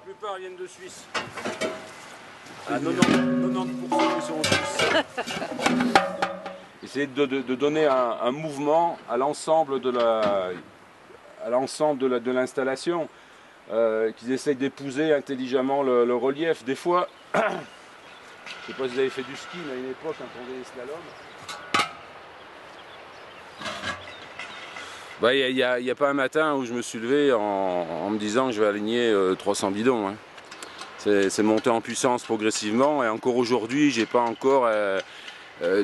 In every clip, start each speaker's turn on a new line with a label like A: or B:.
A: plupart viennent de Suisse. À 90% ils sont en Suisse. Essayer de donner un mouvement à l'ensemble de l'installation, qu'ils essayent d'épouser intelligemment le relief. Des fois, je ne sais pas si vous avez fait du ski, mais à une époque, quand on faisait les slaloms, il n'y a pas un matin où je me suis levé en me disant que je vais aligner 300 bidons. Hein. C'est monté en puissance progressivement et encore aujourd'hui, je n'ai pas encore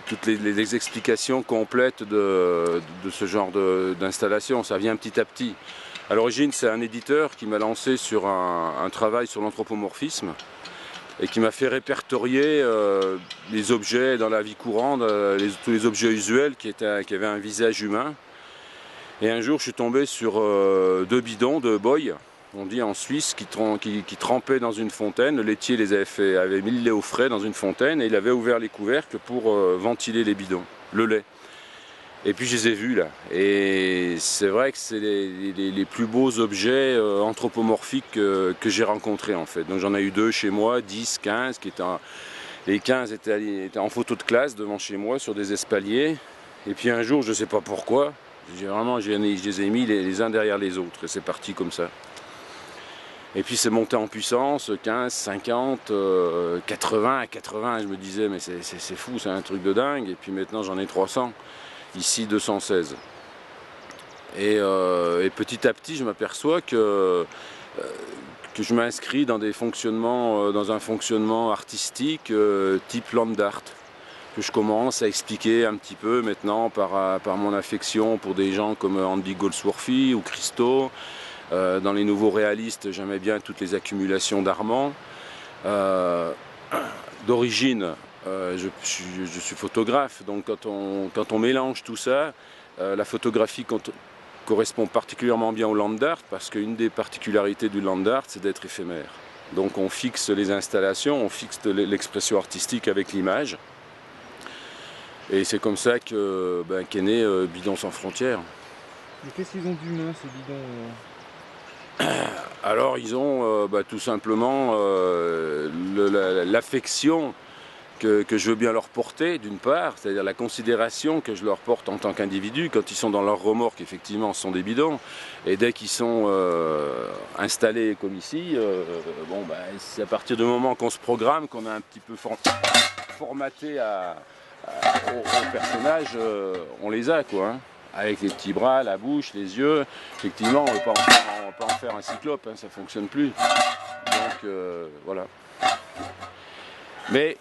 A: toutes les explications complètes de ce genre d'installation. Ça vient petit à petit. À l'origine, c'est un éditeur qui m'a lancé sur un travail sur l'anthropomorphisme et qui m'a fait répertorier les objets dans la vie courante, tous les objets usuels qui avaient un visage humain. Et un jour, je suis tombé sur 2 bidons de boy, on dit en Suisse, qui trempaient dans une fontaine. Le laitier avait mis le lait au frais dans une fontaine et il avait ouvert les couvercles pour ventiler les bidons, le lait. Et puis je les ai vus là. Et c'est vrai que c'est les plus beaux objets anthropomorphiques que j'ai rencontrés en fait. Donc j'en ai eu 2 chez moi, 10, 15, les 15 étaient en photo de classe devant chez moi sur des espaliers. Et puis un jour, je ne sais pas pourquoi, je les ai mis les uns derrière les autres et c'est parti comme ça. Et puis c'est monté en puissance, 15, 50, 80, à 80, je me disais mais c'est fou, c'est un truc de dingue. Et puis maintenant j'en ai 300, ici 216. Et petit à petit je m'aperçois que je m'inscris dans dans un fonctionnement artistique type land art. Que je commence à expliquer un petit peu maintenant par mon affection pour des gens comme Andy Goldsworthy ou Christo. Dans les nouveaux réalistes, j'aimais bien toutes les accumulations d'Armand. D'origine, je suis photographe, donc quand on mélange tout ça, la photographie correspond particulièrement bien au land art, parce qu'une des particularités du land art, c'est d'être éphémère. Donc on fixe les installations, on fixe l'expression artistique avec l'image. Et c'est comme ça qu'est né Bidons sans frontières.
B: Et qu'est-ce qu'ils ont d'humain ces bidons
A: Alors ils ont tout simplement l'affection que je veux bien leur porter d'une part, c'est-à-dire la considération que je leur porte en tant qu'individu. Quand ils sont dans leur remorque, effectivement ce sont des bidons, et dès qu'ils sont installés comme ici, c'est à partir du moment qu'on se programme, qu'on a un petit peu formaté au personnage, on les a quoi, hein. Avec les petits bras, la bouche, les yeux. Effectivement, on ne va pas en faire un cyclope, hein, ça ne fonctionne plus. Donc voilà. Mais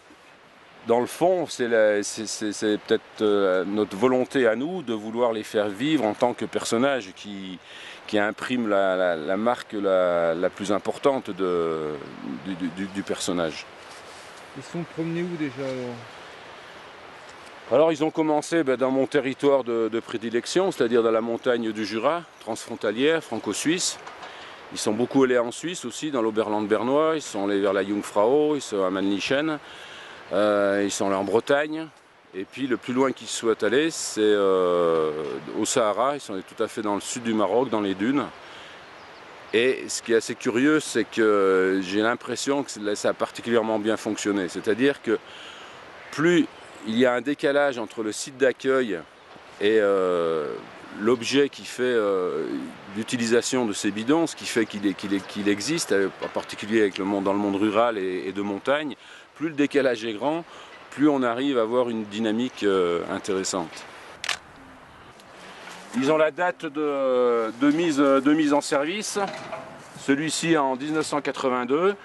A: dans le fond, c'est peut-être notre volonté à nous de vouloir les faire vivre en tant que personnages qui impriment la marque la plus importante du personnage.
B: Ils sont promenés où déjà alors ?
A: Alors ils ont commencé dans mon territoire de prédilection, c'est-à-dire dans la montagne du Jura, transfrontalière, franco-suisse. Ils sont beaucoup allés en Suisse aussi, dans l'Oberland bernois, ils sont allés vers la Jungfrau, ils sont à Mannlichen, ils sont allés en Bretagne. Et puis le plus loin qu'ils soient allés, c'est au Sahara, ils sont allés tout à fait dans le sud du Maroc, dans les dunes. Et ce qui est assez curieux, c'est que j'ai l'impression que ça a particulièrement bien fonctionné. C'est-à-dire que plus il y a un décalage entre le site d'accueil et l'objet qui fait l'utilisation de ces bidons, ce qui fait qu'il existe, en particulier dans le monde rural et de montagne, plus le décalage est grand, plus on arrive à avoir une dynamique intéressante. Ils ont la date de mise en service, celui-ci en 1982,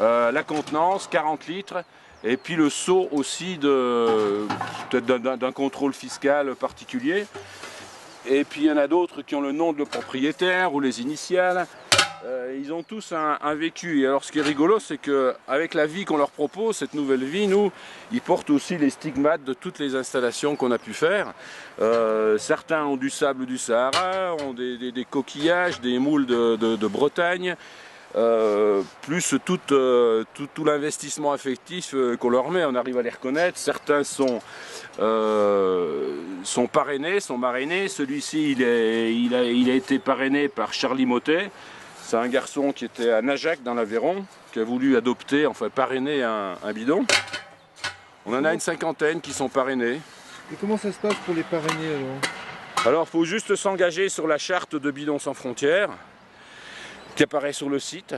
A: la contenance 40 litres. Et puis le sceau aussi peut-être d'un contrôle fiscal particulier. Et puis il y en a d'autres qui ont le nom de le propriétaire ou les initiales. Ils ont tous un vécu. Et alors ce qui est rigolo, c'est qu'avec la vie qu'on leur propose, cette nouvelle vie, ils portent aussi les stigmates de toutes les installations qu'on a pu faire. Certains ont du sable du Sahara, ont des coquillages, des moules de Bretagne. Plus tout l'investissement affectif qu'on leur met, on arrive à les reconnaître. Certains sont parrainés, sont marrainés. Celui-ci, il a été parrainé par Charlie Motet, C'est un garçon qui était à Najac dans l'Aveyron, qui a voulu adopter, enfin parrainer un bidon. On en a une cinquantaine qui sont parrainés.
B: Et comment ça se passe pour les parrainer alors?
A: Alors il faut juste s'engager sur la charte de Bidons sans frontières, qui apparaît sur le site,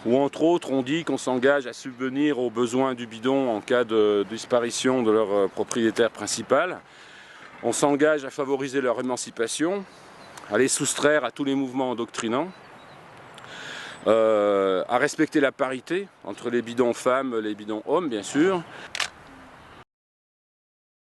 A: où entre autres on dit qu'on s'engage à subvenir aux besoins du bidon en cas de disparition de leur propriétaire principal. On s'engage à favoriser leur émancipation, à les soustraire à tous les mouvements endoctrinants, à respecter la parité entre les bidons femmes et les bidons hommes bien sûr.